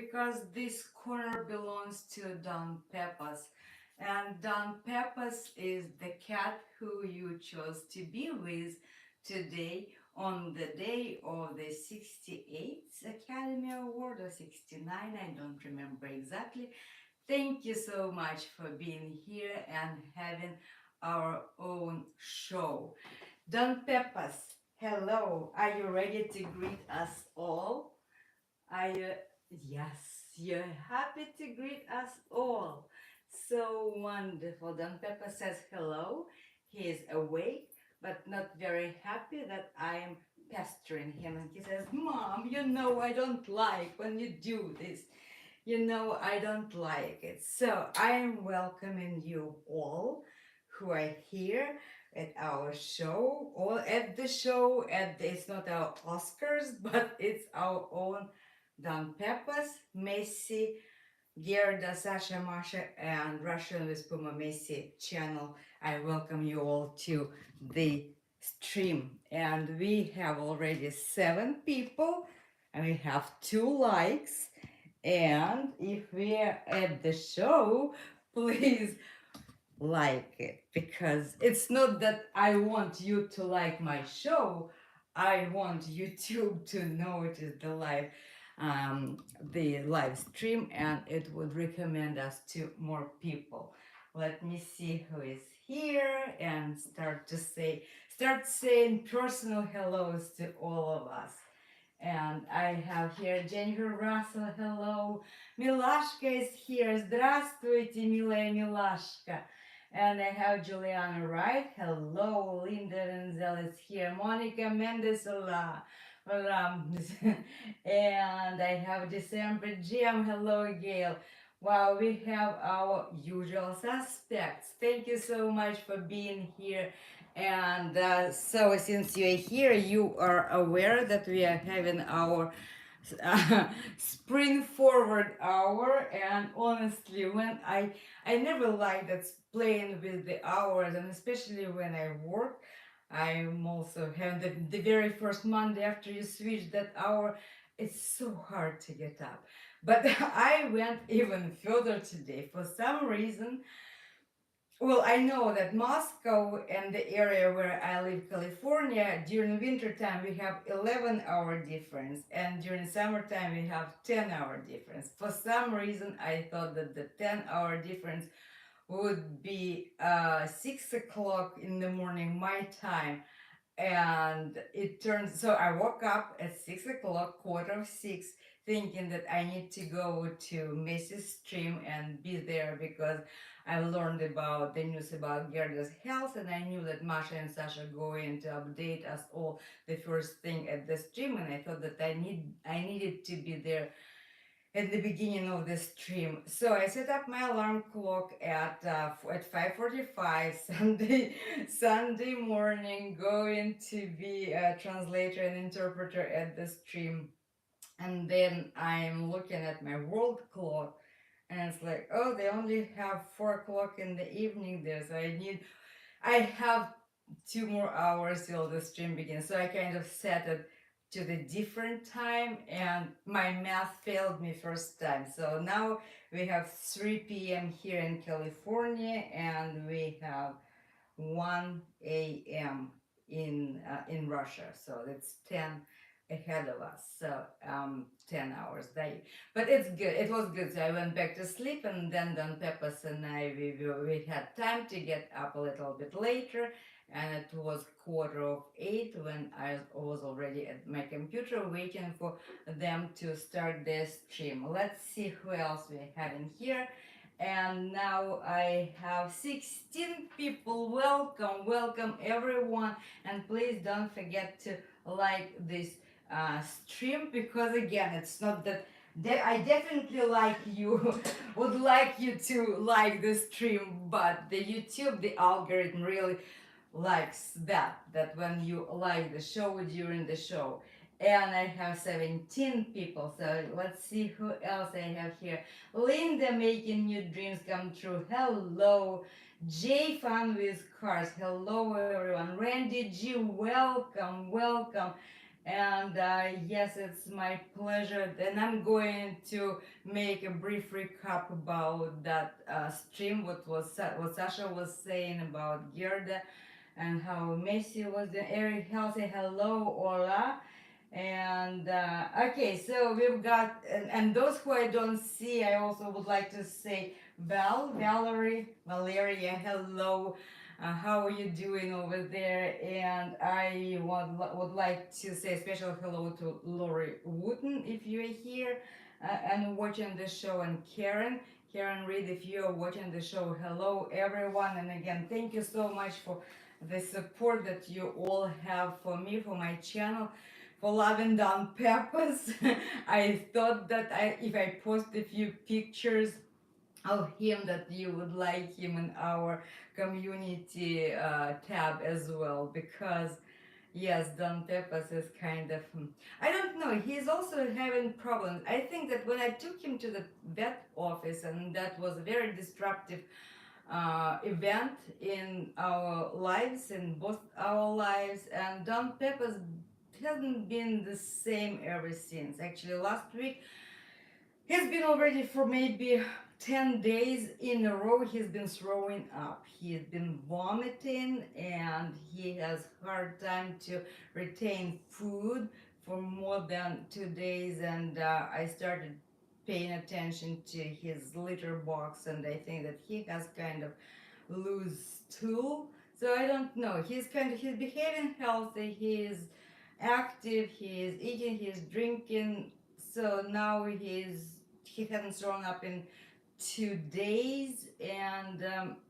because this corner belongs to Don Peppas. And Don Peppas is the cat who you chose to be with today on the day of the 68th Academy Award or 69, I don't remember exactly. Thank you so much for being here and having our own show. Don Peppas, hello. Are you ready to greet us all? Are you? Yes, you're happy to greet us all. So wonderful. Don Peppa says hello. He is awake, but not very happy that I am pestering him. And he says, Mom, you know I don't like when you do this. You know I don't like it. So I am welcoming you all who are here at our show, or at the show. It's not our Oscars, but it's our own Don Peppas, Messi, Gerda, Sasha, Masha, and Russian with Puma Messi channel. I welcome you all to the stream. And we have already 7 people, and we have 2 likes. And if we are at the show, please like it, because it's not that I want you to like my show. I want YouTube to notice the live stream, and it would recommend us to more people. Let me see who is here and start saying personal hellos to all of us. And I have here Jennifer Russell, hello. Milashka is here. Здравствуйте, милая Milashka. And I have Juliana Wright, hello. Linda Renzel is here. Monica Mendes, hola. Hola. And I have December Jam, hello, Gail. Wow, we have our usual suspects. Thank you so much for being here. And so since you're here, you are aware that we are having our spring forward hour. And honestly, when I never like that playing with the hours, and especially when I work, I'm also having the very first Monday after you switch that hour, it's so hard to get up. But I went even further today. For some reason, well, I know that Moscow and the area where I live, California, during winter time we have 11-hour difference, and during summertime we have 10-hour difference. For some reason, I thought that the 10-hour difference would be 6 o'clock in the morning my time, and it turns so I woke up at 6 o'clock, quarter of 6, thinking that I need to go to Macy's stream and be there because I learned about the news about Gerda's health, and I knew that Masha and Sasha going to update us all the first thing at the stream, and I thought that I needed to be there at the beginning of the stream. So I set up my alarm clock at 5:45 Sunday morning, going to be a translator and interpreter at the stream. And then I'm looking at my world clock, and it's like, oh, they only have 4 o'clock in the evening there, so I have 2 more hours till the stream begins. So I kind of set it to the different time, and my math failed me first time. So now we have 3 p.m. here in California, and we have 1 a.m. In Russia. So it's 10 ahead of us. So 10 hours day. But it's good. It was good. So I went back to sleep, and then Don Peppas and I we had time to get up a little bit later, and it was quarter of 8 when I was already at my computer waiting for them to start their stream. Let's see who else we have in here. And now I have 16 people. Welcome, welcome everyone. And please don't forget to like this stream, because again, it's not that I definitely like you, would like you to like the stream, but the YouTube, the algorithm really likes that when you like the show during the show. And I have 17 people, so let's see who else I have here. Linda, making new dreams come true, hello. Jay, fun with cars, hello everyone. Randy G, welcome, welcome. And yes, it's my pleasure. And I'm going to make a brief recap about that stream. What Sasha was saying about Gerda and how Messi was the Eric healthy. Hello, Ola. And okay, so we've got, and those who I don't see, I also would like to say Valeria, hello. How are you doing over there? And I would like to say a special hello to Lori Wooten if you're here and watching the show, and Karen Reed, if you're watching the show, hello everyone. And again, thank you so much for the support that you all have for me, for my channel, for loving down peppers. I thought that if I post a few pictures of him, that you would like him in our community tab as well, because yes, Don Pepas is kind of, I don't know, he's also having problems. I think that when I took him to the vet office, and that was a very disruptive event in our lives, in both our lives, and Don Pepas hasn't been the same ever since. Actually, last week he's been already for maybe 10 days in a row, he's been throwing up. He's been vomiting, and he has hard time to retain food for more than 2 days. And I started paying attention to his litter box, and I think that he has kind of loose stool. So I don't know. He's behaving healthy. He's active. He's eating. He's drinking. So now he hasn't thrown up in 2 days, and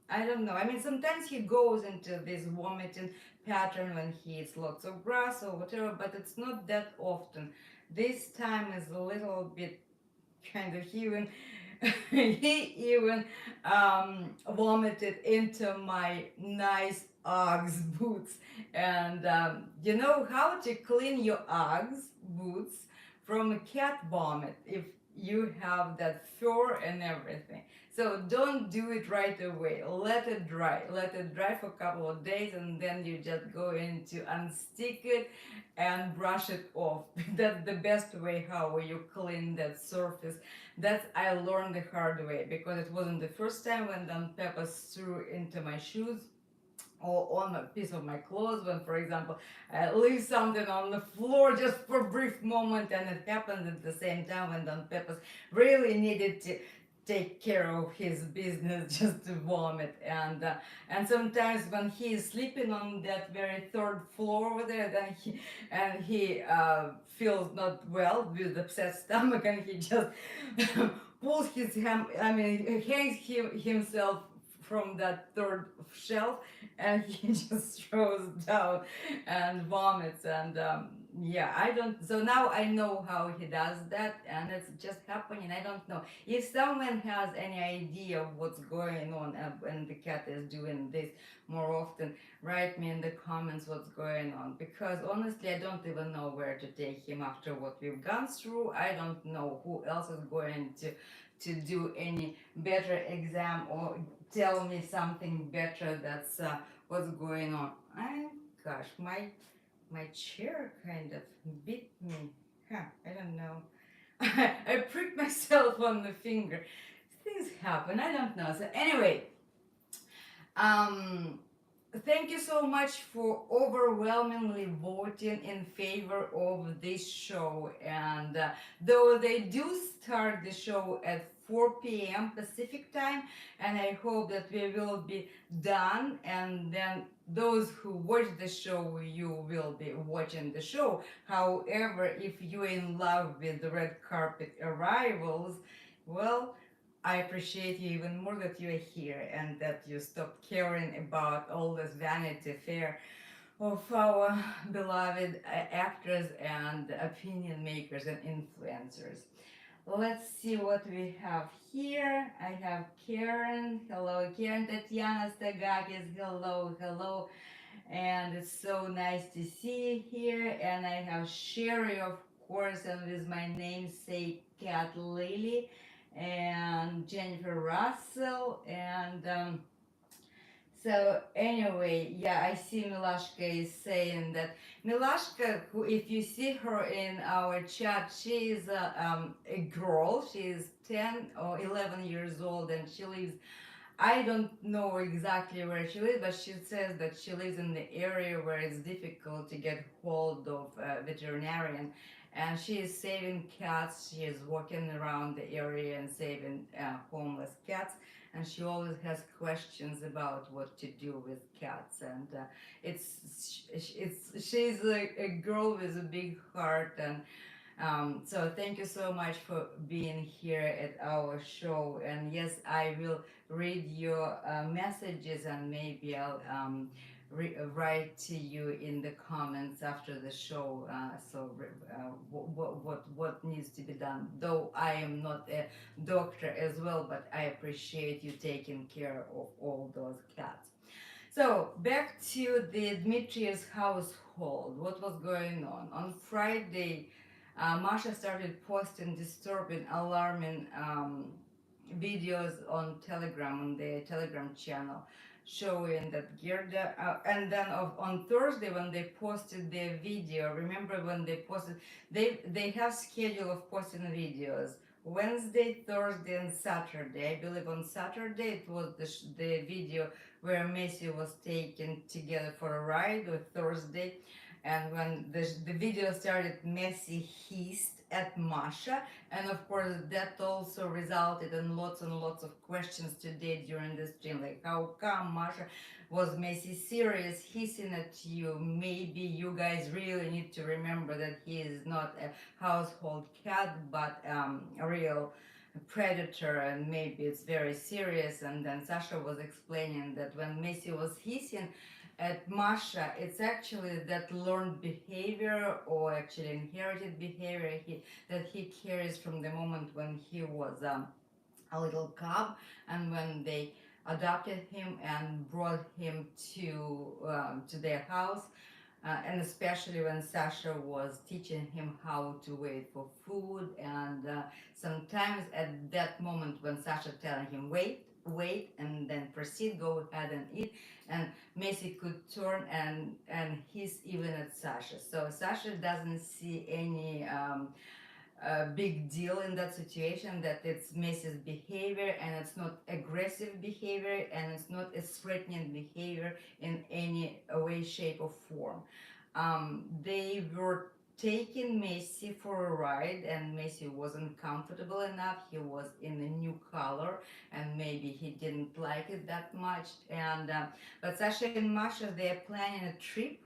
I don't know. I mean, sometimes he goes into this vomiting pattern when he eats lots of grass or whatever, but it's not that often. This time is a little bit kind of even. He even vomited into my nice Uggs boots. And you know how to clean your Uggs boots from a cat vomit if you have that fur and everything. So don't do it right away. Let it dry. Let it dry for a couple of days, and then you just go in to unstick it and brush it off. That's the best way how you clean that surface. That I learned the hard way, because it wasn't the first time when Don Pepper threw into my shoes or on a piece of my clothes. When, for example, I leave something on the floor just for a brief moment, and it happened at the same time when Don Peppers really needed to take care of his business, just to vomit. And sometimes when he is sleeping on that very third floor over there, then he feels not well with upset stomach, and he just pulls his hand, I mean, hangs himself from that third shelf, and he just throws down and vomits. And yeah, I don't, so now I know how he does that, and it's just happening. I don't know if someone has any idea of what's going on when the cat is doing this more often. Write me in the comments what's going on, because honestly I don't even know where to take him after what we've gone through. I don't know who else is going to do any better exam or tell me something better. That's what's going on. I, gosh, my chair kind of bit me. Huh, I don't know. I pricked myself on the finger. Things happen. I don't know. So anyway, um, thank you so much for overwhelmingly voting in favor of this show. And though they do start the show at 4 p.m. Pacific time, and I hope that we will be done, and then those who watch the show, you will be watching the show. However, if you're in love with the red carpet arrivals, well, I appreciate you even more that you're here, and that you stopped caring about all this vanity fair of our beloved actors and opinion makers and influencers. Let's see what we have here. I have Karen. Hello, Karen. Tatiana Stagakis. Hello, hello. And it's so nice to see you here. And I have Sherry, of course, and with my namesake cat Lily, and Jennifer Russell, and So anyway, yeah, I see Milashka is saying that Milashka, who, if you see her in our chat, she is a girl. She is 10 or 11 years old, and she lives, I don't know exactly where she lives, but she says that she lives in the area where it's difficult to get hold of a veterinarian. And she is saving cats. She is walking around the area and saving homeless cats. And she always has questions about what to do with cats. And she's a girl with a big heart, and so thank you so much for being here at our show. And yes, I will read your messages, and maybe I'll write to you in the comments after the show. What needs to be done? Though I am not a doctor as well, but I appreciate you taking care of all those cats. So back to the Dmitriev's household. What was going on? On Friday, Masha started posting disturbing, alarming videos on Telegram, on the Telegram channel, showing that Gerda. And then on Thursday, when they posted their video, remember when they posted, they have schedule of posting videos. Wednesday, Thursday, and Saturday. I believe on Saturday it was the video where Messi was taken together for a ride, or Thursday. And when the video started, Messi hissed at Masha, and of course that also resulted in lots and lots of questions today during the stream, like how come Masha was Messi serious hissing at you? Maybe you guys really need to remember that he is not a household cat, but a real predator, and maybe it's very serious. And then Sasha was explaining that when Messi was hissing at Masha, it's actually that learned behavior, or actually inherited behavior that he carries from the moment when he was a little cub, and when they adopted him and brought him to their house, and especially when Sasha was teaching him how to wait for food. And sometimes at that moment when Sasha telling him wait, and then proceed, go ahead and eat, and Messi could turn and hiss even at Sasha. So Sasha doesn't see any big deal in that situation, that it's Messi's behavior, and it's not aggressive behavior, and it's not a threatening behavior in any way, shape, or form. They were taking Messi for a ride, and Messi wasn't comfortable enough. He was in a new color, and maybe he didn't like it that much. And but Sasha and Masha, they're planning a trip.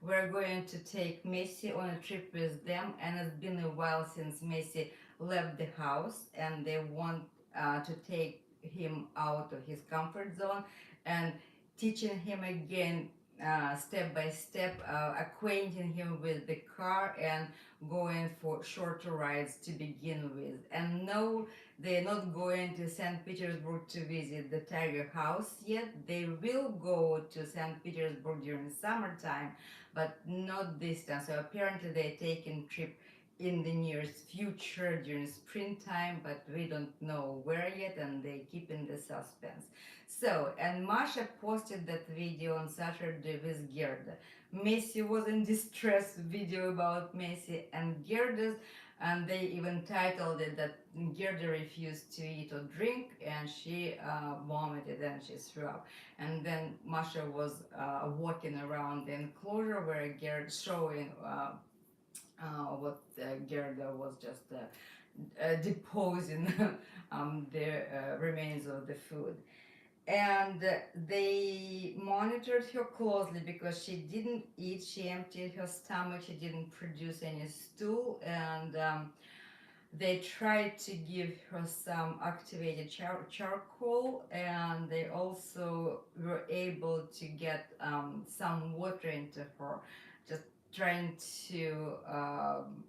We're going to take Messi on a trip with them, and it's been a while since Messi left the house, and they want to take him out of his comfort zone and teaching him again, step by step, acquainting him with the car and going for shorter rides to begin with. And no, they're not going to St. Petersburg to visit the Tiger House yet. They will go to St. Petersburg during summertime, but not this time. So apparently they're taking trip in the nearest future during springtime, but we don't know where yet, and they keep in the suspense. So, and Masha posted that video on Saturday with Gerda. Messi was in distress video about Messi and Gerda's, and they even titled it that Gerda refused to eat or drink, and she vomited and she threw up. And then Masha was walking around the enclosure where Gerda showing what Gerda was just deposing the remains of the food. And they monitored her closely because she didn't eat, she emptied her stomach, she didn't produce any stool, and they tried to give her some activated charcoal, and they also were able to get some water into her, just trying to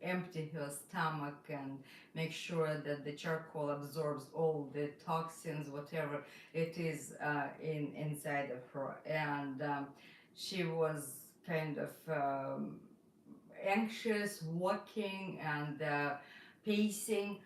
empty her stomach and make sure that the charcoal absorbs all the toxins, whatever it is inside of her. And she was kind of anxious, walking and pacing.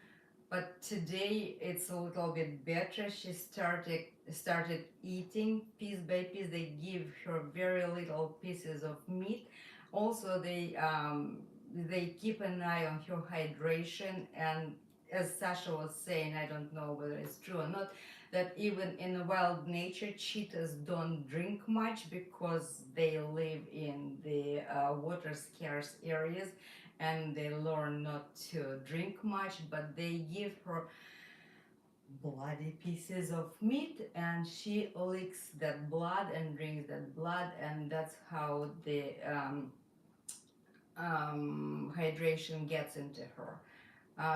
but today it's a little bit better. She started eating piece by piece. They give her very little pieces of meat. Also, they keep an eye on her hydration, and as Sasha was saying, I don't know whether it's true or not, that even in the wild nature, cheetahs don't drink much because they live in the water scarce areas, and they learn not to drink much, but they give her bloody pieces of meat, and she licks that blood and drinks that blood, and that's how the hydration gets into her.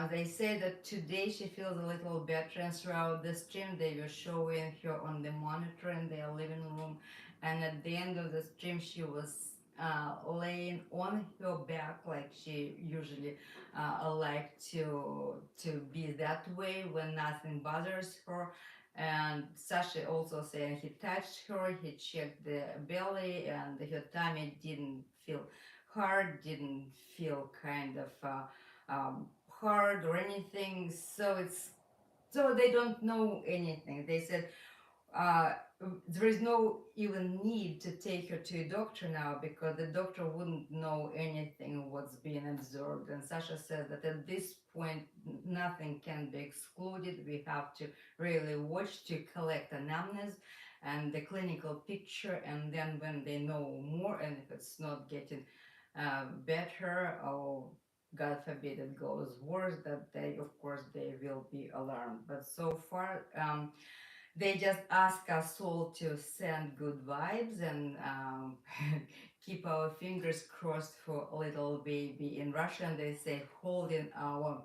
They say that today she feels a little better, and throughout the stream they were showing her on the monitor in their living room. And at the end of the stream, she was laying on her back like she usually like to be that way when nothing bothers her. And Sasha also saying he touched her, he checked the belly, and her tummy didn't feel hard, didn't feel kind of hard or anything. So they don't know anything. They said uh, there is no even need to take her to a doctor now, because the doctor wouldn't know anything what's being observed. And Sasha says that at this point nothing can be excluded. We have to really watch to collect anamnesis and the clinical picture, and then when they know more, and if it's not getting better, or God forbid it goes worse, that they, of course, they will be alarmed. But so far, they just ask us all to send good vibes and keep our fingers crossed for a little baby. In Russian, they say holding our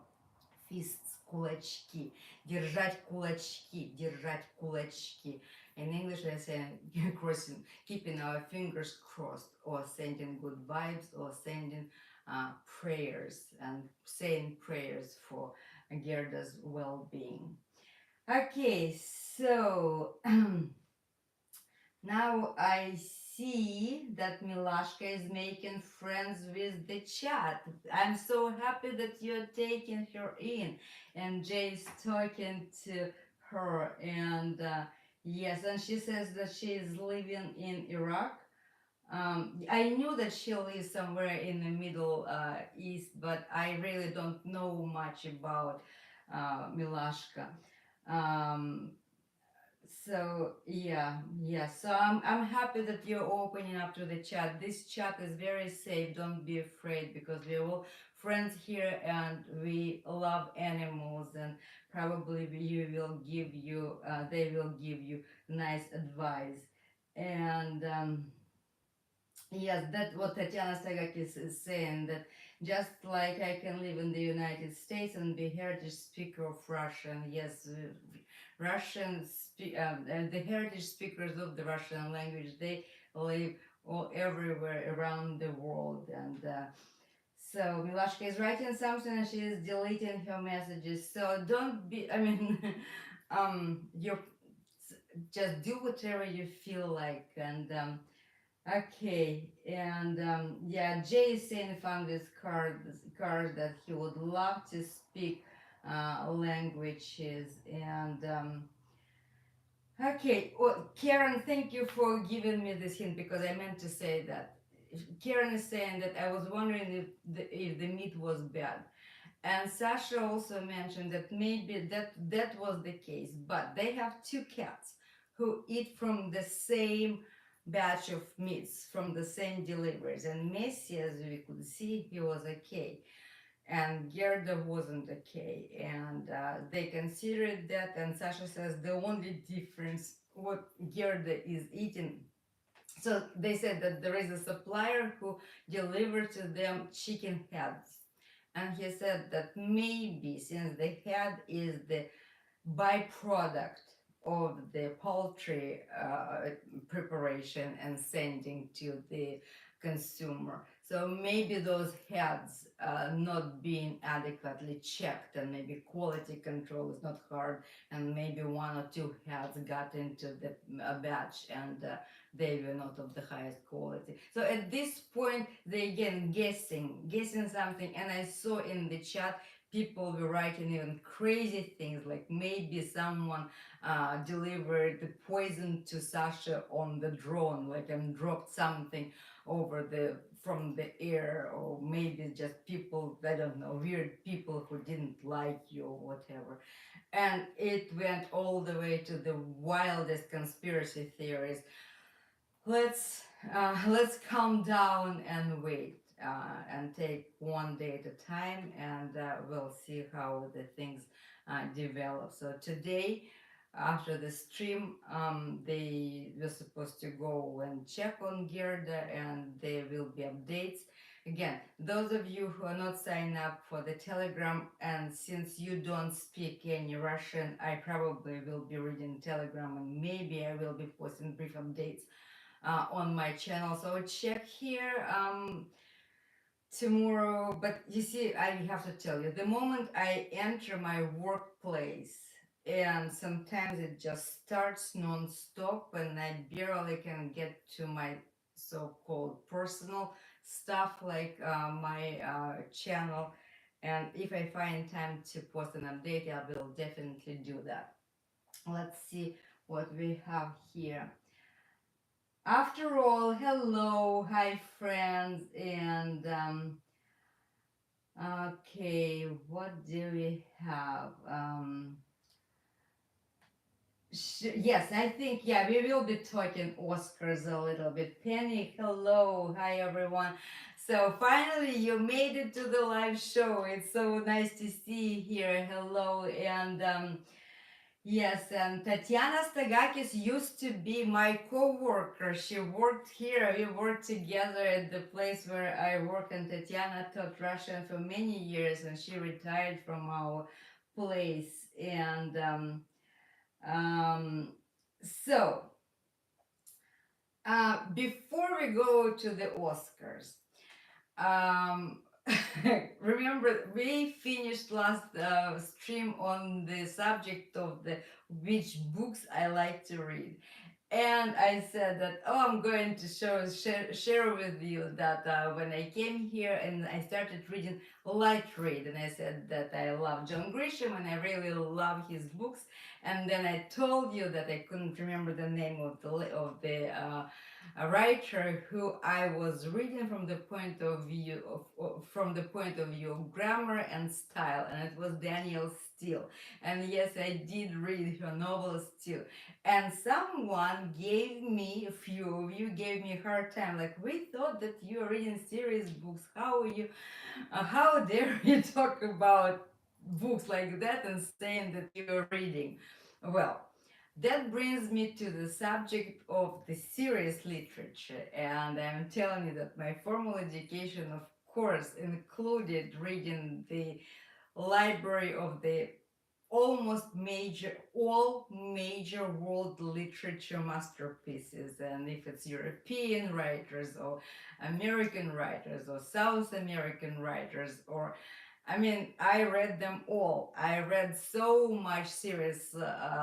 fists, кулачки, держать кулачки, держать кулачки. In English, they say crossing, keeping our fingers crossed, or sending good vibes, or sending prayers and saying prayers for Gerda's well-being. Okay, so now I see that Milashka is making friends with the chat. I'm so happy that you're taking her in, and Jay's talking to her. And yes, and she says that she is living in Iraq. I knew that she lives somewhere in the Middle East, but I really don't know much about Milashka. Um, so yeah. So I'm happy that you're opening up to the chat. This chat is very safe. Don't be afraid, because we're all friends here, and we love animals, and probably you will give you they will give you nice advice. And yes, that's what Tatiana Sagakis is saying, that just like I can live in the United States and be heritage speaker of Russian, yes, the heritage speakers of the Russian language, they live all everywhere around the world. And so Milashka is writing something and she is deleting her messages. So don't be, I mean, you just do whatever you feel like. And okay, and yeah, Jay is saying found this card that he would love to speak languages. And okay, well, Karen, thank you for giving me this hint, because I meant to say that. Karen is saying that I was wondering if the meat was bad. And Sasha also mentioned that maybe that was the case, but they have two cats who eat from the same batch of meats, from the same deliveries. And Messi, as we could see, he was okay, and Gerda wasn't okay, and they considered that. And Sasha says the only difference what Gerda is eating. So they said that there is a supplier who delivered to them chicken heads, and he said that maybe since the head is the byproduct of the poultry preparation and sending to the consumer. So maybe those heads not being adequately checked, and maybe quality control is not hard, and maybe one or two heads got into the batch, and they were not of the highest quality. So at this point, they again guessing something, and I saw in the chat people were writing even crazy things, like maybe someone delivered the poison to Sasha on the drone, like, and dropped something over the from the air, or maybe just people, I don't know, weird people who didn't like you or whatever. And it went all the way to the wildest conspiracy theories. Let's calm down and wait, and take one day at a time, and we'll see how the things develop. So today, after the stream, they were supposed to go and check on Gerda, and there will be updates. Again, those of you who are not signed up for the Telegram, and since you don't speak any Russian, I probably will be reading Telegram, and maybe I will be posting brief updates on my channel. So check here tomorrow. But you see, I have to tell you, the moment I enter my workplace, and sometimes it just starts non-stop, and I barely can get to my so-called personal stuff, like my channel. And if I find time to post an update, I will definitely do that. Let's see what we have here. After all, hello, hi friends, and okay, what do we have? Yes, I think, yeah, we will be talking Oscars a little bit. Penny, hello, hi everyone. So finally, you made it to the live show. It's so nice to see you here. Hello, and yes, and Tatiana Stagakis used to be my co-worker. She worked here. We worked together at the place where I work, and Tatiana taught Russian for many years, and she retired from our place. And um, so, before we go to the Oscars, um, remember we finished last stream on the subject of the which books I like to read, and I said that, oh, I'm going to share with you that when I came here and I started reading light read, and I said that I love John Grisham and I really love his books, and then I told you that I couldn't remember the name of the a writer who I was reading from the point of view of grammar and style, and it was Danielle Steele. And yes, I did read her novel Steele. And someone gave me, a few of you gave me a hard time, like, we thought that you are reading serious books. How are you? How dare you talk about books like that and saying that you are reading? Well, that brings me to the subject of the serious literature, and I'm telling you that my formal education, of course, included reading the library of the all major world literature masterpieces, and if it's European writers or American writers or South American writers, or I mean, I read them all. I read so much serious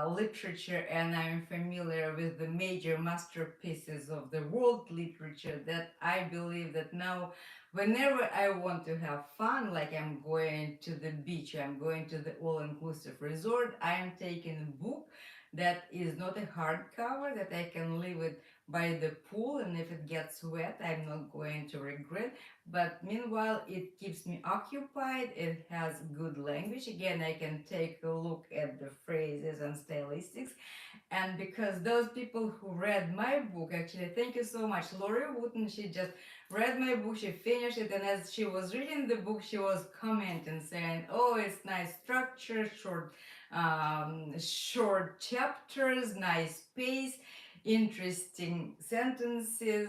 literature, and I'm familiar with the major masterpieces of the world literature, that I believe that now, whenever I want to have fun, like I'm going to the beach, I'm going to the all-inclusive resort, I am taking a book that is not a hardcover, that I can leave it by the pool, and if it gets wet, I'm not going to regret. But meanwhile, it keeps me occupied. It has good language. Again, I can take a look at the phrases and stylistics. And because those people who read my book, actually, thank you so much. Lori Wooten, she just read my book, she finished it, and as she was reading the book, she was commenting, saying, oh, it's nice structure, short chapters, nice pace, interesting sentences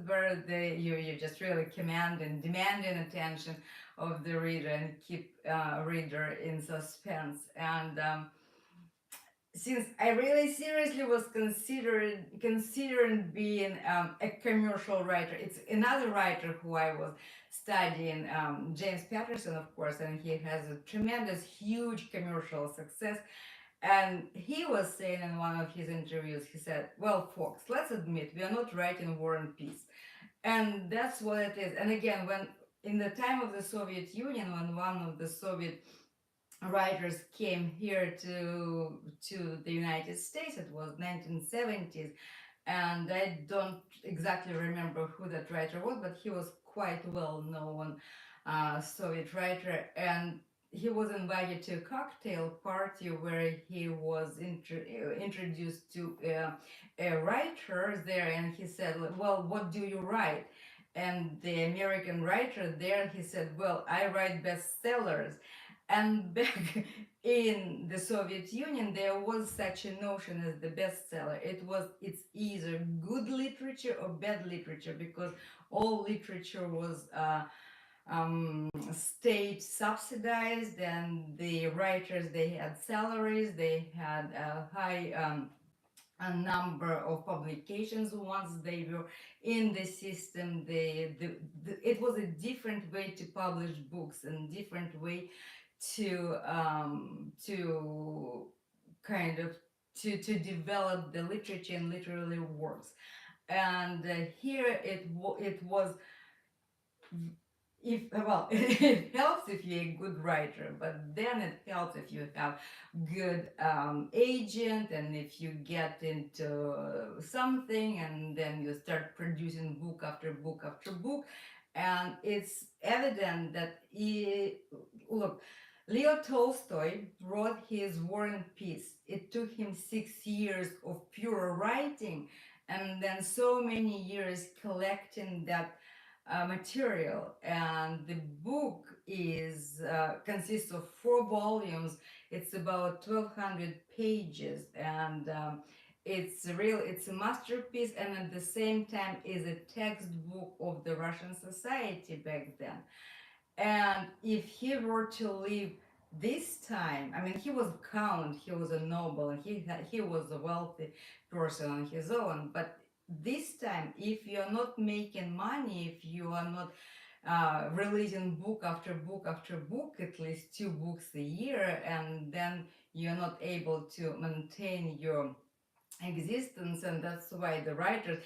where you just really command and demanding attention of the reader and keep reader in suspense. And since I really seriously was considering being a commercial writer, it's another writer who I was studying, James Patterson, of course, and he has a tremendous, huge commercial success. And he was saying in one of his interviews, he said, well, folks, let's admit we are not writing War and Peace. And that's what it is. And again, when in the time of the Soviet Union, when one of the Soviet writers came here to the United States, it was 1970s, and I don't exactly remember who that writer was, but he was quite well known Soviet writer, and he was invited to a cocktail party where he was introduced to a writer there, and he said, "Well, what do you write?" And the American writer there, he said, "Well, I write bestsellers." And back in the Soviet Union, there was such a notion as the bestseller. It's either good literature or bad literature, because all literature was state subsidized, and the writers, they had salaries, they had a number of publications once they were in the system. It was a different way to publish books and different way to kind of to develop the literature and literary works. And here it was, if well, it helps if you're a good writer, but then it helps if you have good agent, and if you get into something and then you start producing book after book after book. And it's evident that look, Leo Tolstoy wrote his War and Peace. It took him 6 years of pure writing, and then so many years collecting that material. And the book is consists of 4 volumes. It's about 1,200 pages, and it's a masterpiece, and at the same time is a textbook of the Russian society back then. And if he were to live this time, I mean, he was count, he was a noble, and he was a wealthy person on his own. But this time, if you are not making money, if you are not releasing book after book after book, at least 2 books a year, and then you're not able to maintain your existence. And that's why the writers,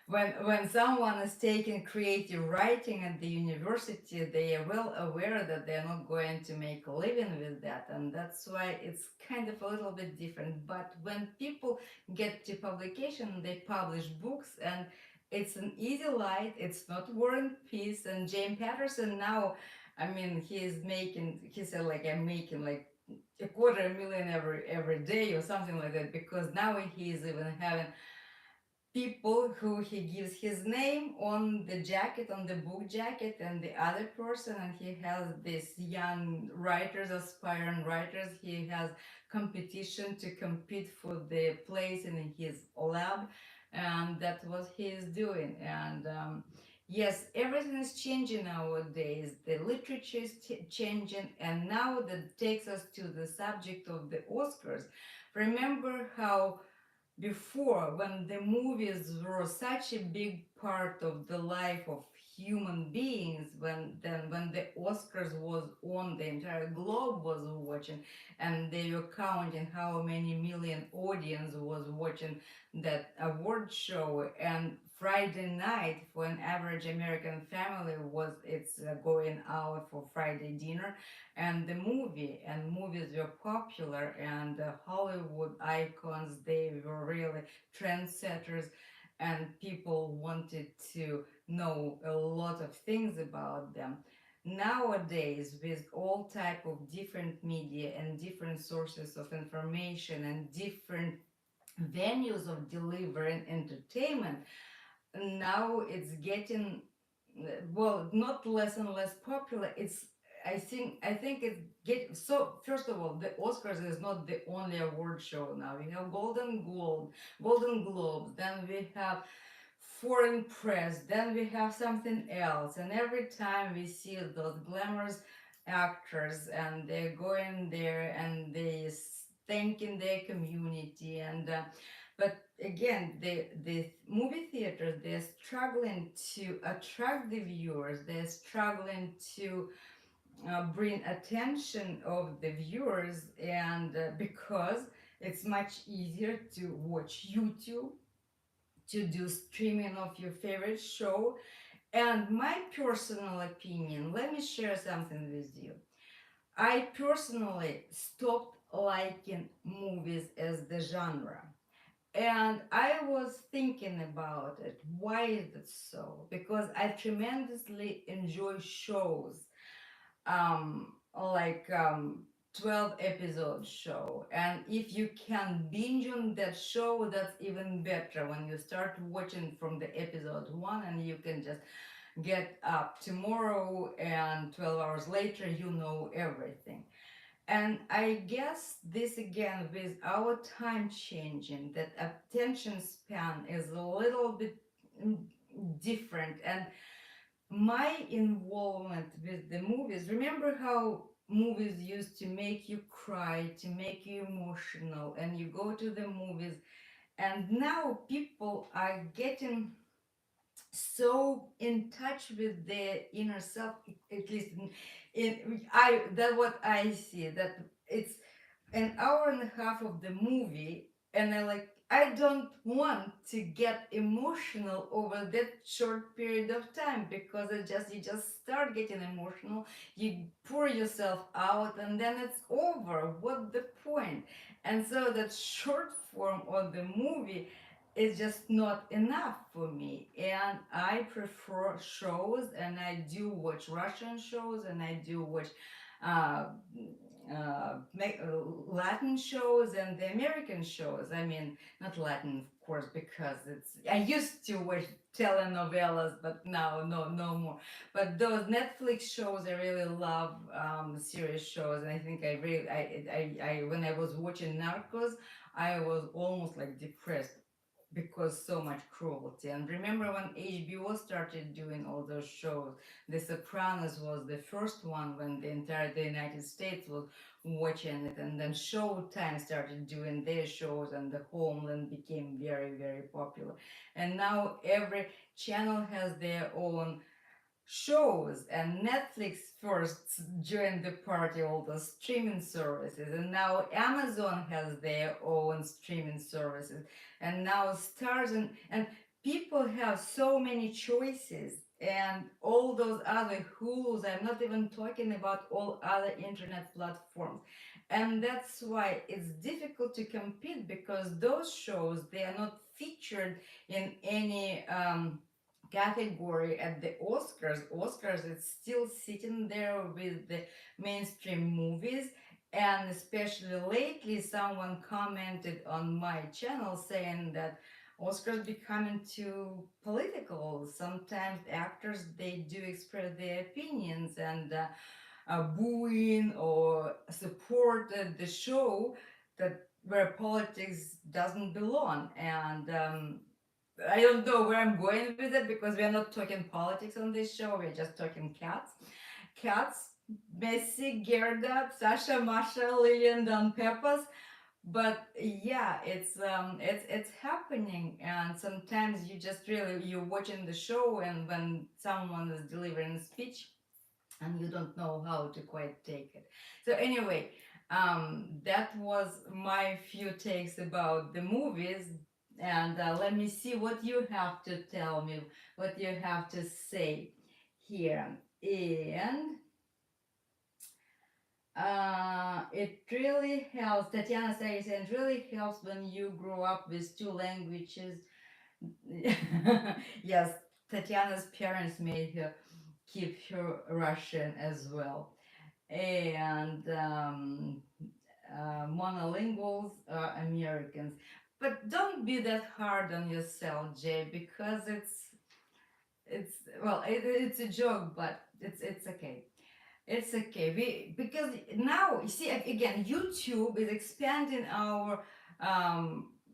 when someone is taking creative writing at the university, they are well aware that they're not going to make a living with that, and that's why it's kind of a little bit different. But when people get to publication, they publish books, and it's an easy light. It's not War and Peace. And James Patterson now, I mean, he said, like, I'm making like a quarter million every day or something like that, because now he's even having people who he gives his name on the jacket, on the book jacket, and the other person, and he has these young writers, aspiring writers. He has competition to compete for the place in his lab, and that's what he is doing. And yes, everything is changing nowadays. The literature is changing, and now that takes us to the subject of the Oscars. Remember how before, when the movies were such a big part of the life of human beings, when the Oscars was on, the entire globe was watching, and they were counting how many million audience was watching that award show. And Friday night for an average American family was it's going out for Friday dinner, and the movies were popular, and Hollywood icons, they were really trendsetters, and people wanted to know a lot of things about them. Nowadays, with all type of different media and different sources of information and different venues of delivering entertainment, now it's getting, well, not less and less popular. It's, I think it get so. First of all, the Oscars is not the only award show now. We have Golden Globes, then we have foreign press, then we have something else, and every time we see those glamorous actors, and they're going there and they thanking their community. And but again, the movie theaters, they're struggling to attract the viewers. They're struggling to bring attention of the viewers, and because it's much easier to watch YouTube, to do streaming of your favorite show, And my personal opinion, let me share something with you. I personally stopped liking movies as the genre. And I was thinking about it. Why is it so? Because I tremendously enjoy shows, like 12 episode show. And if you can binge on that show, that's even better when you start watching from the episode one and you can just get up tomorrow and 12 hours later you know everything. And I guess this again with our time changing, that attention span is a little bit mm, different. And my involvement with the movies, remember how movies used to make you cry, to make you emotional, and you go to the movies, and now people are getting so in touch with their inner self, at least in I that what I see, that it's an hour and a half of the movie, and I don't want to get emotional over that short period of time, because you just start getting emotional, you pour yourself out, and then it's over. What the point? And so that short form of the movie is just not enough for me, and I prefer shows, and I do watch Russian shows, and I do watch uh, Latin shows and the American shows. I mean, not Latin, of course, because I used to watch telenovelas, but now no more. But those Netflix shows, I really love, serious shows, and I think I really I when I was watching Narcos, I was almost like depressed because so much cruelty. And remember when HBO started doing all those shows, The Sopranos was the first one when the United States was watching it, and then Showtime started doing their shows, and the Homeland became very popular. And now every channel has their own shows, and Netflix first joined the party, all the streaming services, and now Amazon has their own streaming services, and now stars, and people have so many choices, and all those other Hulus. I'm not even talking about all other internet platforms. And that's why it's difficult to compete, because those shows, they are not featured in any category at the Oscars. Oscars is still sitting there with the mainstream movies. And especially lately, someone commented on my channel saying that Oscars becoming too political. Sometimes actors, they do express their opinions, and booing or support the show that where politics doesn't belong. And I don't know where I'm going with it, because we're not talking politics on this show. We're just talking cats. Cats, Messi, Gerda, Sasha, Masha, Lillian, Don Peppers. But yeah, it's happening, and sometimes you're watching the show, and when someone is delivering a speech, and you don't know how to quite take it. So anyway, that was my few takes about the movies, and let me see what you have to tell me, what you have to say here. And it really helps. Tatiana says, and really helps when you grow up with two languages. Yes, Tatiana's parents made her keep her Russian as well. And monolinguals are Americans. But don't be that hard on yourself, Jay, because it's well, it's a joke, but it's okay. It's okay. Because now you see again, YouTube is expanding our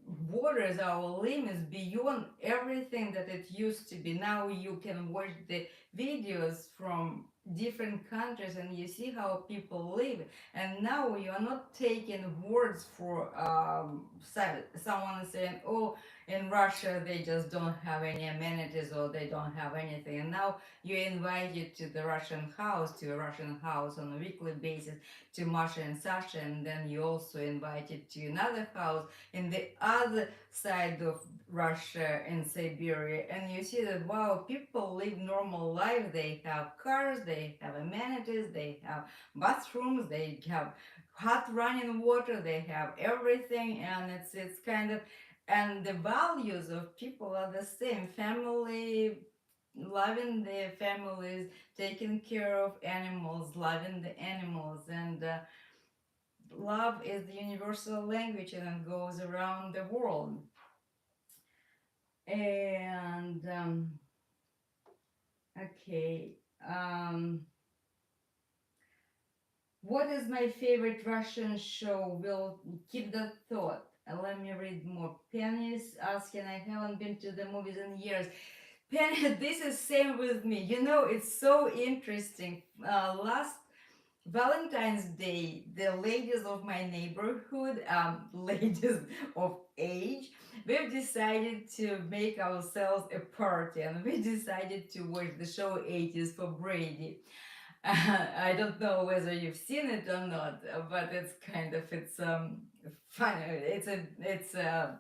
borders, our limits beyond everything that it used to be. Now you can watch the videos from different countries and you see how people live. And now you are not taking words for someone saying, oh, in Russia they just don't have any amenities or they don't have anything. And now you're invited to the Russian house, to a Russian house on a weekly basis, to Masha and Sasha, and then you also invited to another house in the other side of Russia in Siberia, and you see that wow, people live normal life. They have cars, they have amenities, they have bathrooms, they have hot running water, they have everything, and it's kind of, and the values of people are the same. Family, loving their families, taking care of animals, loving the animals, and love is the universal language and it goes around the world. And okay, um, what is my favorite Russian show? We'll keep that thought. Let me read more. Penny is asking, I haven't been to the movies in years. Penny, this is same with me. You know, it's so interesting. Last Valentine's Day, the ladies of my neighborhood, ladies of age, we've decided to make ourselves a party and we decided to watch the show 80s for Brady. I don't know whether you've seen it or not, but it's kind of, it's fun. It's a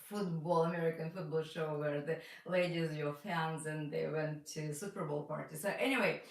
football, American football show where the ladies, your fans, and they went to Super Bowl party. So anyway,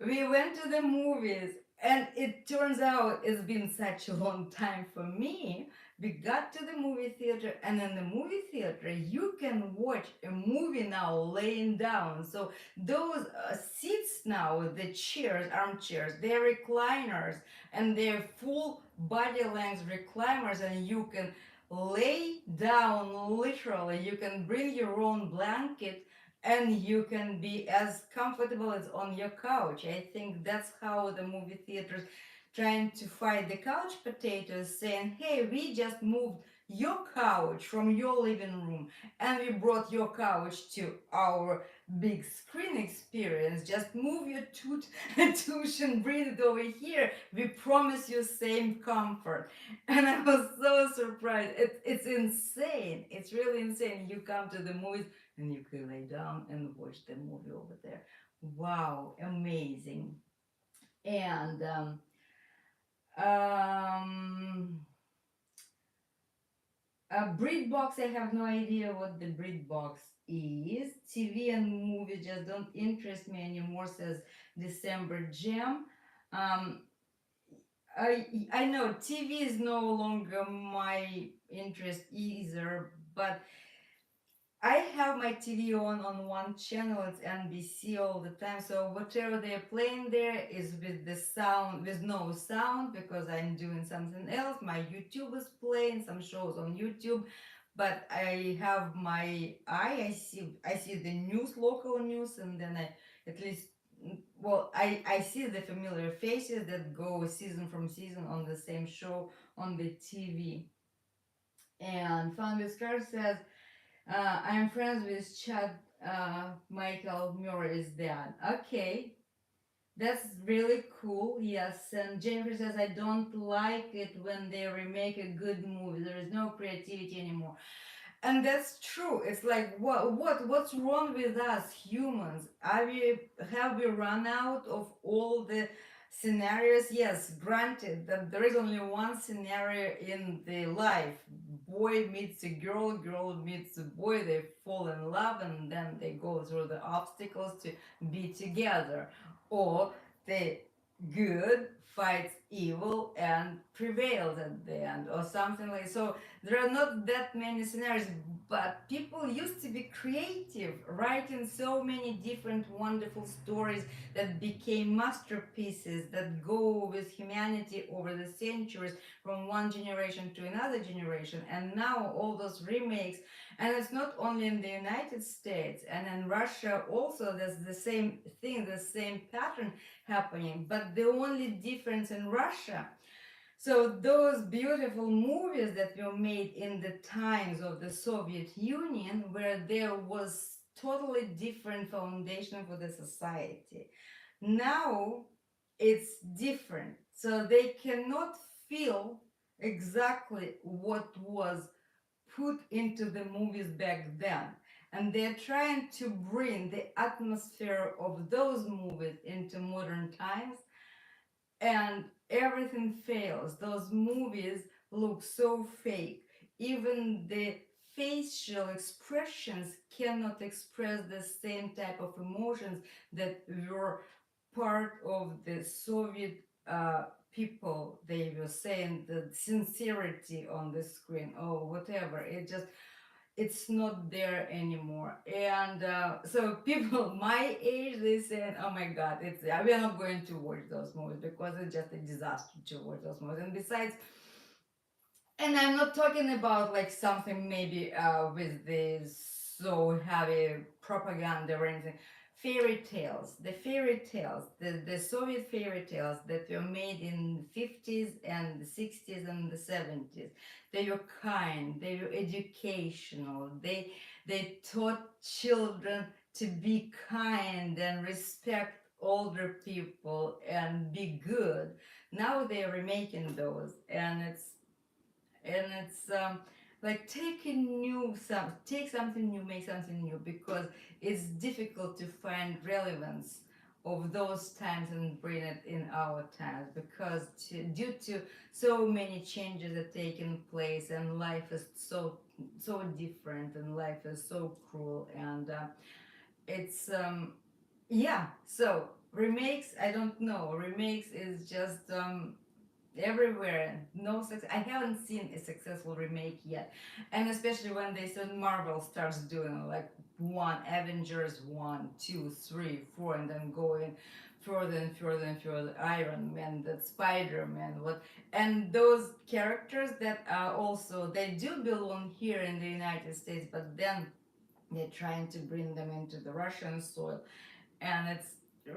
we went to the movies and it turns out it's been such a long time for me. We got to the movie theater, and in the movie theater you can watch a movie now laying down. So those seats now, the chairs, armchairs, they're recliners, and they're full body length recliners, and you can lay down, literally. You can bring your own blanket and you can be as comfortable as on your couch. I think that's how the movie theaters trying to fight the couch potatoes, saying, hey, we just moved your couch from your living room and we brought your couch to our big screen experience. Just move your tush and bring it over here. We promise you same comfort. And I was so surprised. It's insane. It's really insane. You come to the movies and you can lay down and watch the movie over there. Wow, amazing. And um, a breed box, I have no idea what the breed box is. TV and movies just don't interest me anymore, says December Gem. Um, I know TV is no longer my interest either, but I have my TV on one channel. It's NBC all the time. So whatever they're playing there is with the sound, with no sound, because I'm doing something else. My YouTube is playing some shows on YouTube, but I have my eye. I see the news, local news, and then I at least well I see the familiar faces that go season from season on the same show on the TV. And Fun with Cars says, I'm friends with Chad Michael Murray's dad. Okay, that's really cool. Yes, and Jennifer says, I don't like it when they remake a good movie. There is no creativity anymore. And that's true. It's like what's wrong with us humans? Have we run out of all the scenarios? Yes, granted that there is only one scenario in the life. Boy meets a girl, girl meets a boy, they fall in love and then they go through the obstacles to be together. Or the good fights evil and prevails at the end, or something like so. There are not that many scenarios, but people used to be creative, writing so many different wonderful stories that became masterpieces that go with humanity over the centuries from one generation to another generation. And now all those remakes, and it's not only in the United States and in Russia also, there's the same thing, the same pattern happening, but the only difference in Russia, so those beautiful movies that were made in the times of the Soviet Union, where there was totally different foundation for the society. Now it's different. So they cannot feel exactly what was put into the movies back then. And they're trying to bring the atmosphere of those movies into modern times, and everything fails. Those movies look so fake. Even the facial expressions cannot express the same type of emotions that were part of the Soviet people. They were saying the sincerity on the screen or whatever. It's not there anymore. And so people my age, they say, oh my god, it's we're not going to watch those movies because it's just a disaster to watch those movies. And besides, and I'm not talking about like something maybe with this so heavy propaganda or anything. Fairy tales, the Soviet fairy tales that were made in the 50s and the 60s and the 70s. They were kind, they were educational, they taught children to be kind and respect older people and be good. Now they're remaking those, and it's like take something new, make something new, because it's difficult to find relevance of those times and bring it in our times, because due to so many changes that taking place, and life is so different, and life is so cruel, and it's yeah. So remakes, I don't know, remakes is just everywhere. No success. I haven't seen a successful remake yet, and especially when they said Marvel starts doing like one Avengers 1, 2, 3, 4, and then going further and further and further. Iron Man, that Spider Man, what, and those characters that are also, they do belong here in the United States, but then they're trying to bring them into the Russian soil, and it's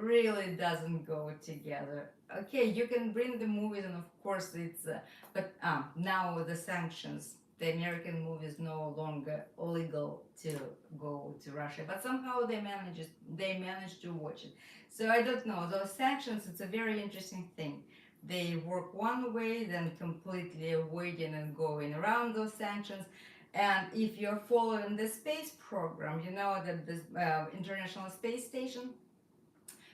really doesn't go together. Okay, you can bring the movies, and of course it's but now with the sanctions, the American movies no longer legal to go to Russia, but somehow they managed to watch it. So I don't know, those sanctions, it's a very interesting thing. They work one way, then completely avoiding and going around those sanctions. And if you're following the space program, you know that this International Space Station,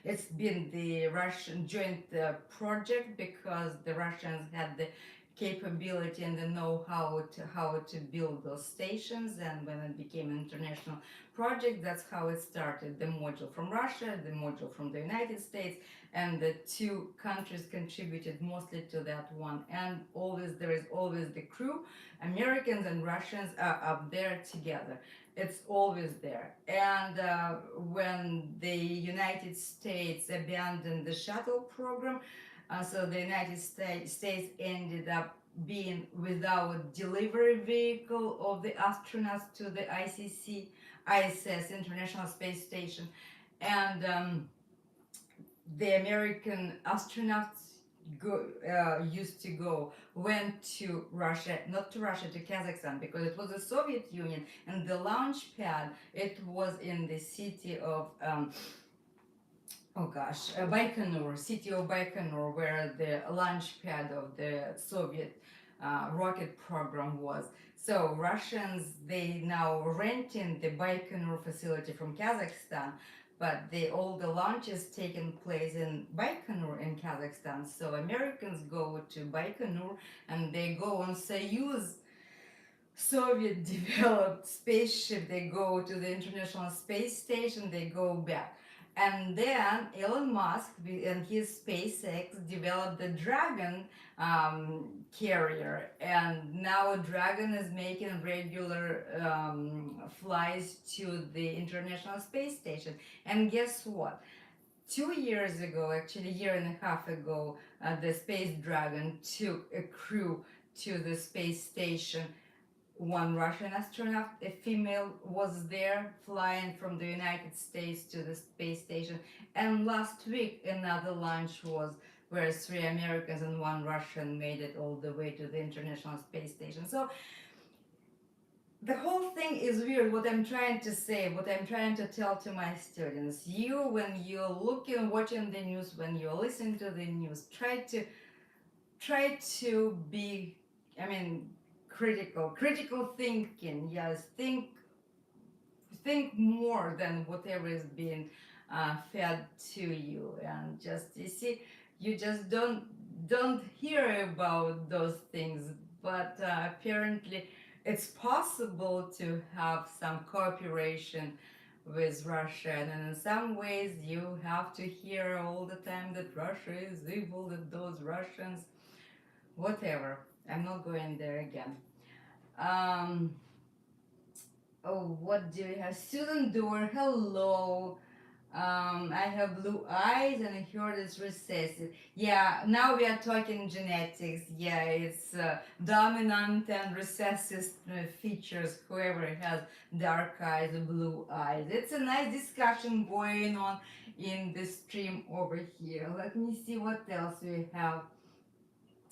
it's been the Russian joint project, because the Russians had the capability and the know-how to how to build those stations. And when it became an international project, that's how it started. The module from Russia, the module from the United States, and the two countries contributed mostly to that one. And always there is always the crew. Americans and Russians are up there together. It's always there. And when the United States abandoned the shuttle program, so the United States ended up being without delivery vehicle of the astronauts to the ISS, International Space Station. And the American astronauts used to go, went to Russia, not to Russia, to Kazakhstan, because it was the Soviet Union, and the launch pad, it was in the city of oh gosh, Baikonur, city of Baikonur, where the launch pad of the Soviet rocket program was. So Russians, they now renting the Baikonur facility from Kazakhstan, but all the launches taking place in Baikonur in Kazakhstan. So Americans go to Baikonur, and they go on Soyuz Soviet developed spaceship, they go to the International Space Station, they go back. And then Elon Musk and his SpaceX developed the Dragon carrier, and now Dragon is making regular flies to the International Space Station. And guess what? 2 years ago, actually a year and a half ago, the Space Dragon took a crew to the space station. One Russian astronaut, a female, was there flying from the United States to the space station. And last week, another launch was where 3 Americans and 1 Russian made it all the way to the International Space Station. So the whole thing is weird. What I'm trying to say, what I'm trying to tell to my students, you, when you're looking, watching the news, when you're listening to the news, try to be, I mean, critical thinking. Yes, think more than whatever is being fed to you, and just, you see, you just don't hear about those things, but apparently it's possible to have some cooperation with Russia, and in some ways you have to hear all the time that Russia is evil, that those Russians, whatever. I'm not going there again. um Oh, what do we have? Student door, hello. I have blue eyes and here it's recessive. Yeah, now we are talking genetics. Yeah, it's dominant and recessive features. Whoever has dark eyes, blue eyes. It's a nice discussion going on in the stream over here. Let me see what else we have.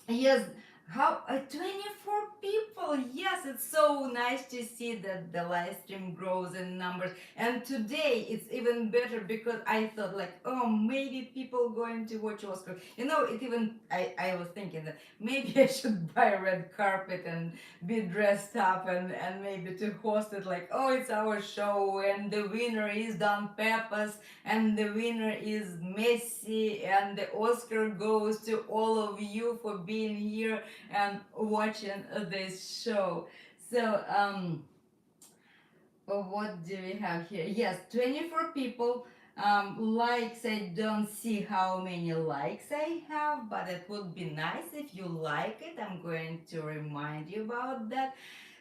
Yes, how 24 people. Yes, it's so nice to see that the live stream grows in numbers. And today it's even better because I thought like, oh, maybe people going to watch Oscar. You know, it even I was thinking that maybe I should buy a red carpet and be dressed up and maybe to host it like, oh, it's our show and the winner is Don Pepas and the winner is Messi, and the Oscar goes to all of you for being here and watching this show. So, what do we have here? Yes, 24 people. Likes, I don't see how many likes I have, but it would be nice if you like it. I'm going to remind you about that.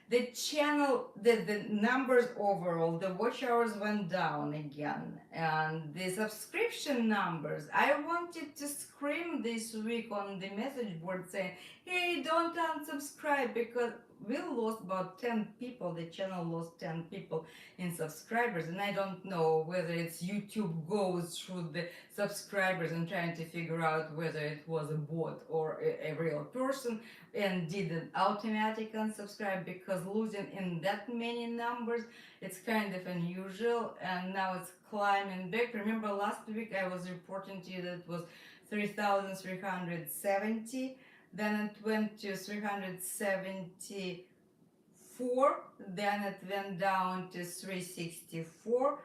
The channel, the numbers overall, the watch hours went down again, and the subscription numbers, I wanted to scream this week on the message board saying, hey, don't unsubscribe, because we lost about 10 people, the channel lost 10 people in subscribers, and I don't know whether it's YouTube goes through the subscribers and trying to figure out whether it was a bot or a real person and didn't automatically unsubscribe, because losing in that many numbers, it's kind of unusual, and now it's climbing back. Remember last week I was reporting to you that it was 3,370, then it went to 374, then it went down to 364.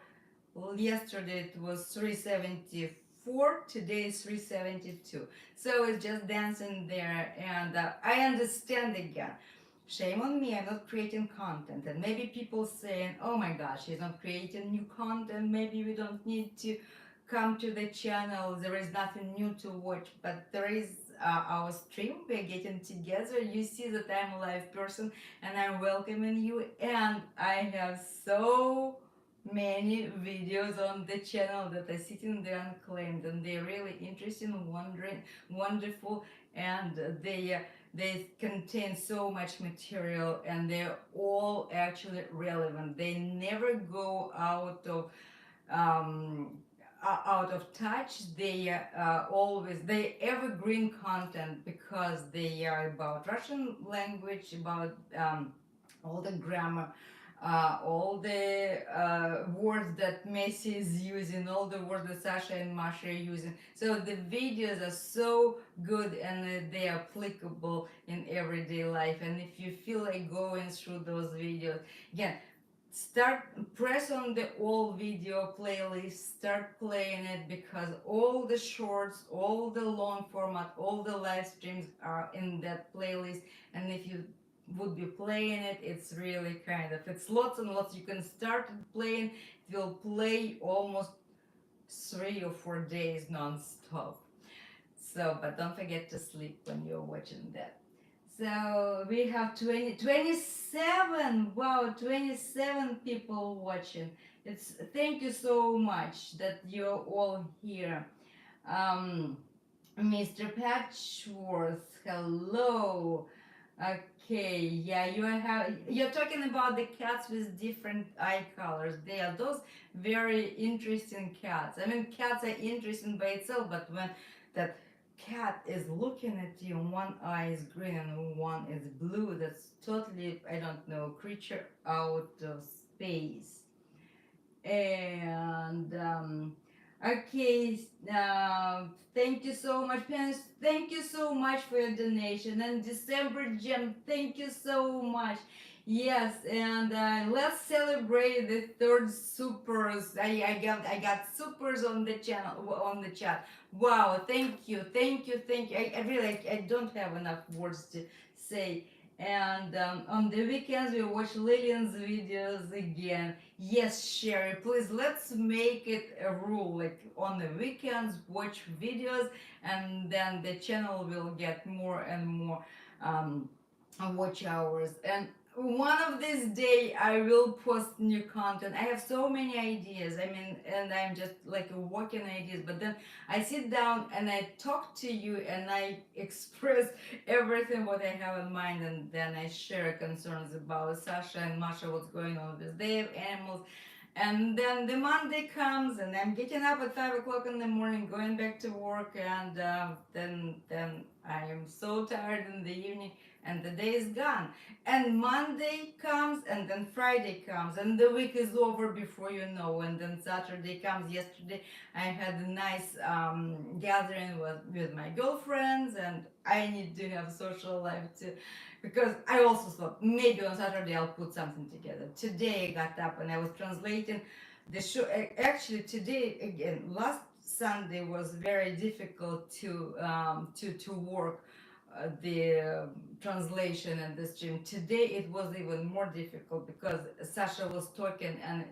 Well, yesterday it was 374, today is 372. So it's just dancing there, and I understand again. Shame on me, I'm not creating content. And maybe people saying, oh my gosh, she's not creating new content, maybe we don't need to come to the channel, there is nothing new to watch. But there is our stream, we're getting together. You see that I'm a live person and I'm welcoming you, and I have so many videos on the channel that are sitting there unclaimed, and they're really interesting, wonderful, and they contain so much material, and they're all actually relevant. They never go um, out of touch. They always, they evergreen content, because they are about Russian language, about all the grammar, all the words that Messi is using, all the words that Sasha and Masha are using. So the videos are so good, and they are applicable in everyday life. And if you feel like going through those videos, again, press on the all video playlist, start playing it, because all the shorts, all the long format, all the live streams are in that playlist. And if you would be playing it, it's really kind of, it's lots and lots. You can start playing, it will play almost 3 or 4 days non-stop. So, but don't forget to sleep when you're watching that. So we have 27. Wow, 27 people watching. It's, thank you so much that you're all here. Um, Mr. Patchworth, hello. Okay, yeah, you're talking about the cats with different eye colors. They are those very interesting cats. I mean, cats are interesting by itself, but when that cat is looking at you, one eye is green and one is blue. That's totally, I don't know, creature out of space. And okay, thank you so much, parents. Thank you so much for your donation. And December Gem, thank you so much. Yes, and let's celebrate the third supers. I got supers on the channel, on the chat. Wow, thank you, thank you, thank you. I really, I don't have enough words to say. And on the weekends we watch Lillian's videos again. Yes, Sherry, please let's make it a rule. Like on the weekends, watch videos, and then the channel will get more and more um, watch hours. And one of these day I will post new content. I have so many ideas. I mean, and I'm just like working ideas. But then I sit down and I talk to you and I express everything what I have in mind, and then I share concerns about Sasha and Masha, what's going on with their animals. And then the Monday comes, and I'm getting up at 5 o'clock in the morning, going back to work, and then I am so tired in the evening, and the day is gone. And Monday comes, and then Friday comes, and the week is over before you know. And then Saturday comes. Yesterday, I had a nice gathering with my girlfriends, and I need to have social life too, because I also thought maybe on Saturday I'll put something together. Today I got up and I was translating the show. Actually, today again, last Sunday was very difficult to work the translation and the stream. Today it was even more difficult because Sasha was talking and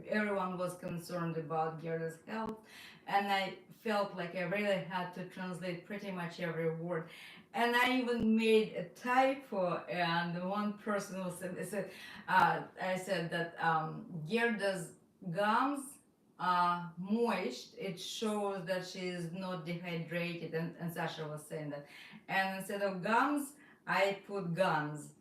everyone was concerned about Gerda's health, and I felt like I really had to translate pretty much every word. And I even made a typo, and one person was said, I said that Gerda's gums are moist. It shows that she is not dehydrated, and Sasha was saying that. And instead of gums, I put guns.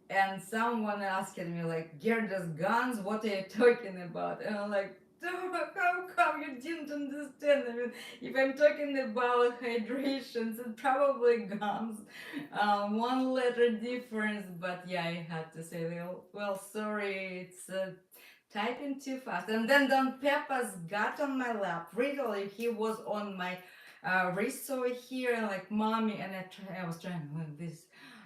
And someone asking me like, Gerda's guns, what are you talking about? And I'm like, how come you didn't understand? I mean, if I'm talking about hydrations, it's probably gums. One letter difference, but yeah, I had to say, well, sorry, it's typing too fast. And then Don Peppas got on my lap. Really, he was on my wrist over here, like mommy, and I was trying like this.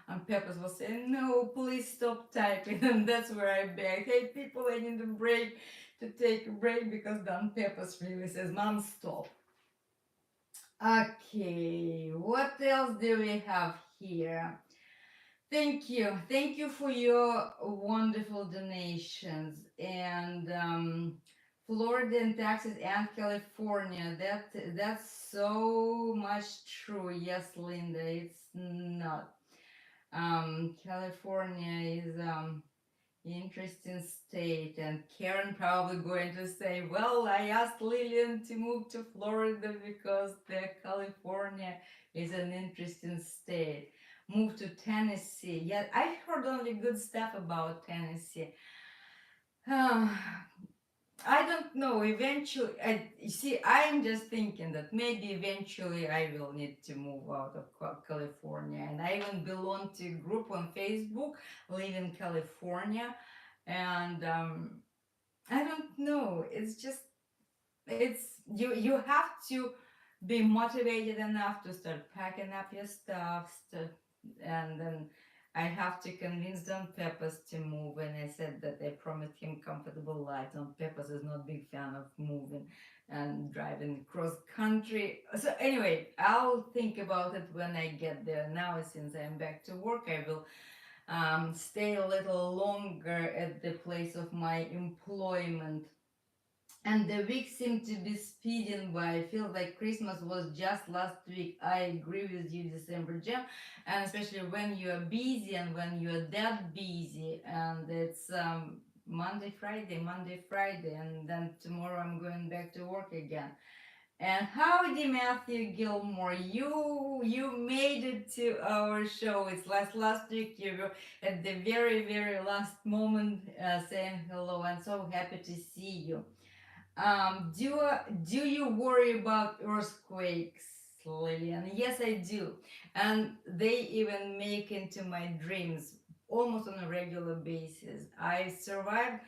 And Peppers was saying, no, please stop typing. And that's where I begged, hey, people, I need a break, to take a break, because Don Peppers really says, Mom, stop. Okay, what else do we have here? Thank you. Thank you for your wonderful donations. And Florida and Texas and California. That's so much true. Yes, Linda, it's not. California is interesting state, and Karen probably going to say, well, I asked Lillian to move to Florida because the California is an interesting state. Move to Tennessee. Yeah, I heard only good stuff about Tennessee. I don't know. Eventually, you see, I'm just thinking that maybe eventually I will need to move out of California. And I even belong to a group on Facebook, Live in California. And I don't know. It's just, you have to be motivated enough to start packing up your stuff, and then I have to convince Don Peppers to move, and I said that I promised him comfortable life. Don Peppers is not a big fan of moving and driving cross country. So anyway, I'll think about it when I get there. Now, since I'm back to work, I will stay a little longer at the place of my employment. And the week seemed to be speeding by. I feel like Christmas was just last week. I agree with you, December Jam. And especially when you are busy and when you are that busy. And it's Monday, Friday. And then tomorrow I'm going back to work again. And howdy, Matthew Gilmore. You made it to our show. It's last week. You were at the very last moment saying hello. I'm so happy to see you. Do you worry about earthquakes? Lillian. Yes, I do. And they even make into my dreams almost on a regular basis. I survived.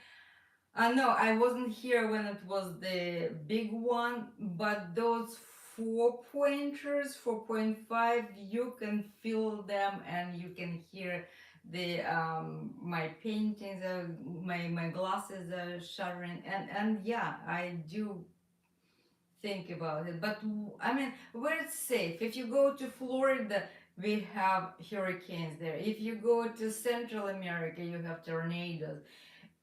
No, I wasn't here when it was the big one, but those 4 pointers, 4.5, you can feel them and you can hear the my paintings, my glasses are shuddering, and yeah, I do think about it. But I mean, where it's safe. If you go to Florida, we have hurricanes there. If you go to Central America, you have tornadoes.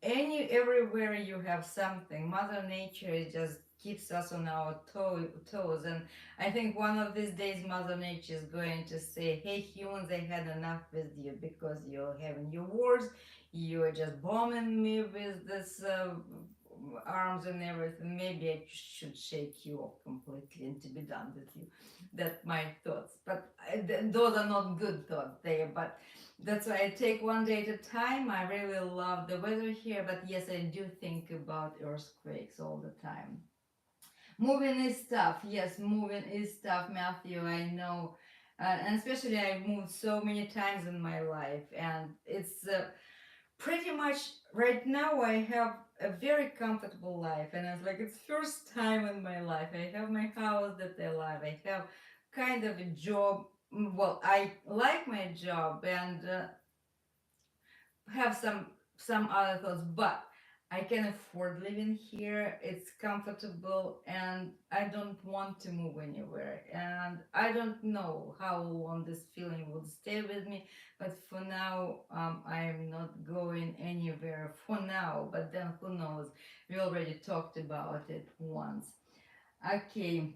Everywhere you have something. Mother Nature just keeps us on our toes. And I think one of these days, Mother Nature is going to say, "Hey, humans, I had enough with you because you're having your wars. You're just bombing me with this arms and everything. Maybe I should shake you off completely and to be done with you." That's my thoughts. But those are not good thoughts there. But that's why I take one day at a time. I really love the weather here, but yes, I do think about earthquakes all the time. Moving is tough. Yes, moving is tough, Matthew. I know. And especially I've moved so many times in my life, and it's pretty much right now I have a very comfortable life, and it's like it's first time in my life. I have my house that I love. I have kind of a job. Well, I like my job, and have some other thoughts, but I can afford living here. It's comfortable, and I don't want to move anywhere. And I don't know how long this feeling would stay with me, but for now, I'm not going anywhere for now. But then who knows? We already talked about it once. Okay.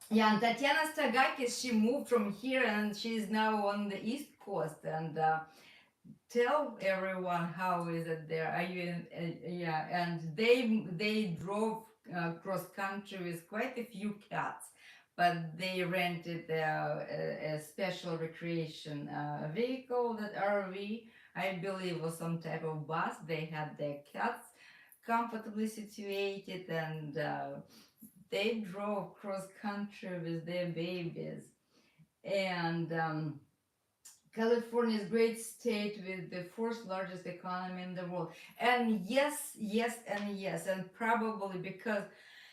Yeah, and Tatiana Stagakis, she moved from here and she's now on the East Coast. And tell everyone how is it there. Are you in, yeah, and they drove cross country with quite a few cats, but they rented a special recreation vehicle, that RV, I believe, was some type of bus. They had their cats comfortably situated, and they drove cross country with their babies. And California is a great state with the fourth largest economy in the world. And yes, yes, and yes, and probably because,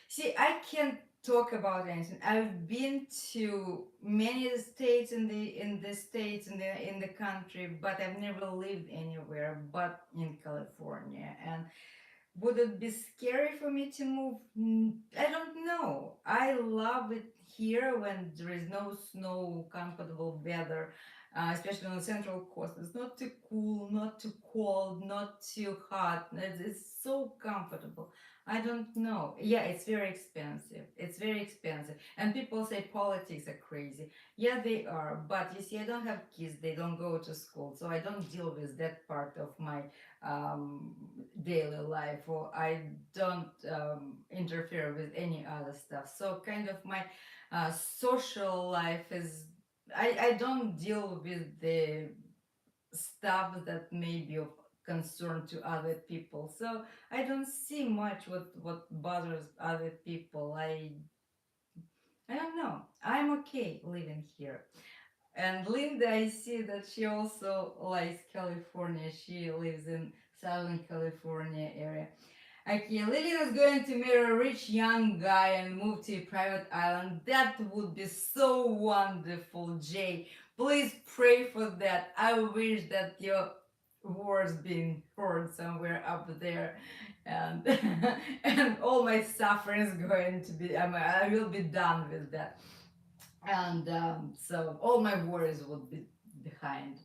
see, I can't talk about anything. I've been to many states in the states in the country, but I've never lived anywhere but in California. And would it be scary for me to move? I don't know. I love it here when there is no snow, comfortable weather, especially on the central coast. It's not too cool, not too cold, not too hot. It's so comfortable. I don't know. Yeah, it's very expensive. It's very expensive. And people say politics are crazy. Yeah, they are. But you see, I don't have kids. They don't go to school. So I don't deal with that part of my um, daily life, or I don't interfere with any other stuff. So kind of my social life is, I don't deal with the stuff that may be of concern to other people. So I don't see much what bothers other people. I don't know. I'm okay living here. And Linda, I see that she also likes California. She lives in Southern California area. Okay, Lillian is going to marry a rich young guy and move to a private island. That would be so wonderful, Jay. Please pray for that. I wish that your words being heard somewhere up there, and and all my suffering is going to be. I will be done with that, and so all my worries would be behind.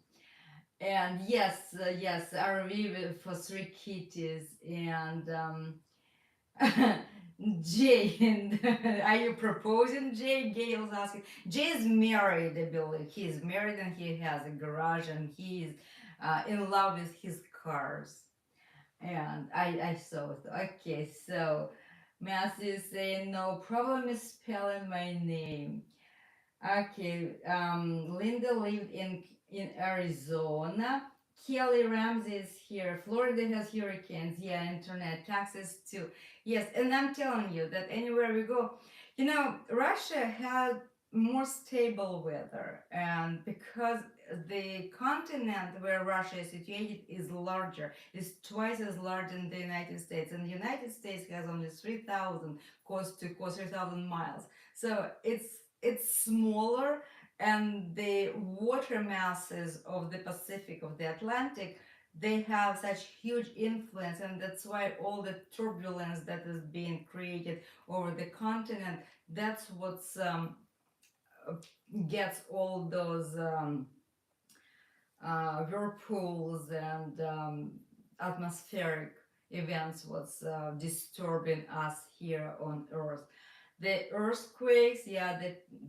And yes, yes, RV for three kitties, and Jay. And are you proposing, Jay? Gail's asking. Jay is married, I believe. He's married and he has a garage, and he's in love with his cars. And I saw it. Okay, so Matthew is saying no problem is spelling my name. Okay, Linda lived in Arizona. Kelly Ramsey is here. Florida has hurricanes. Yeah, internet, taxes too. Yes, and I'm telling you that anywhere we go, Russia had more stable weather, and because the continent where Russia is situated is larger, is twice as large than the United States, and the United States has only 3,000 coast to coast, 3,000 miles. So it's smaller, and the water masses of the Pacific, of the Atlantic, they have such huge influence, and that's why all the turbulence that is being created over the continent, that's what's uh, gets all those whirlpools and atmospheric events, what's disturbing us here on Earth. The earthquakes, yeah,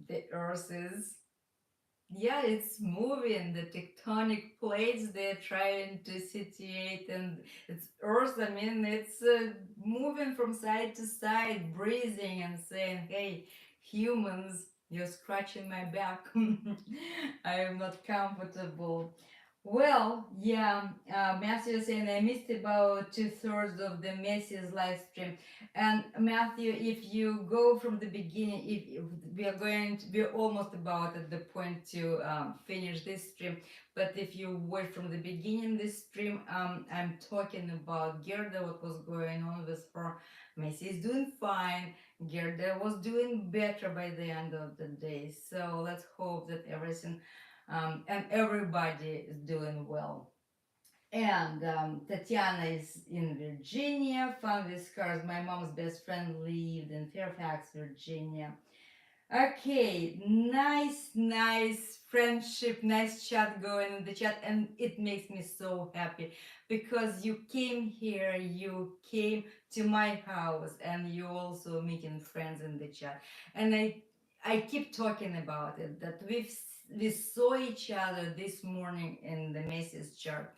the Earth is, yeah, it's moving. The tectonic plates, they're trying to situate, and it's Earth. I mean, it's moving from side to side, breathing and saying, "Hey, humans, you're scratching my back. I am not comfortable." Well, yeah, Matthew is saying I missed about two-thirds of the Messi's live stream. And Matthew, if you go from the beginning, if we are going to, we're almost about at the point to finish this stream. But if you watch from the beginning this stream, I'm talking about Gerda, what was going on with her. Messi is doing fine. Gerda was doing better by the end of the day. So let's hope that everything and everybody is doing well. And Tatiana is in Virginia. Fun with cars. My mom's best friend lived in Fairfax, Virginia. Okay, nice friendship, nice chat going in the chat, and it makes me so happy because you came here, you came to my house, and you also meeting friends in the chat. And I keep talking about it that we saw each other this morning in the message chat,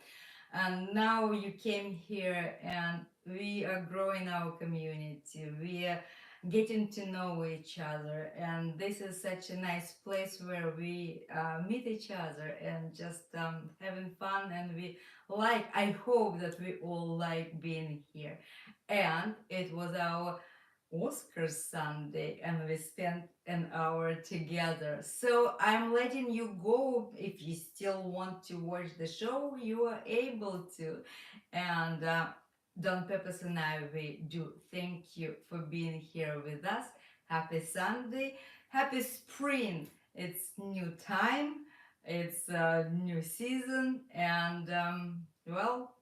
and now you came here, and we are growing our community, we are getting to know each other, and this is such a nice place where we meet each other and just having fun, and we like, I hope that we all like being here. And it was our Oscar Sunday, and we spent an hour together. So I'm letting you go. If you still want to watch the show, you are able to. And Don Peppers and I, we do thank you for being here with us. Happy Sunday, happy spring. It's new time, it's a new season, and well,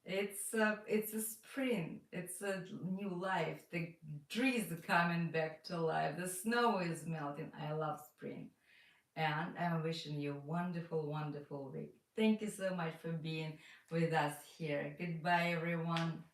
it's a spring. It's a new life. The trees are coming back to life. The snow is melting. I love spring, and I'm wishing you a wonderful, wonderful week. Thank you so much for being with us here. Goodbye, everyone.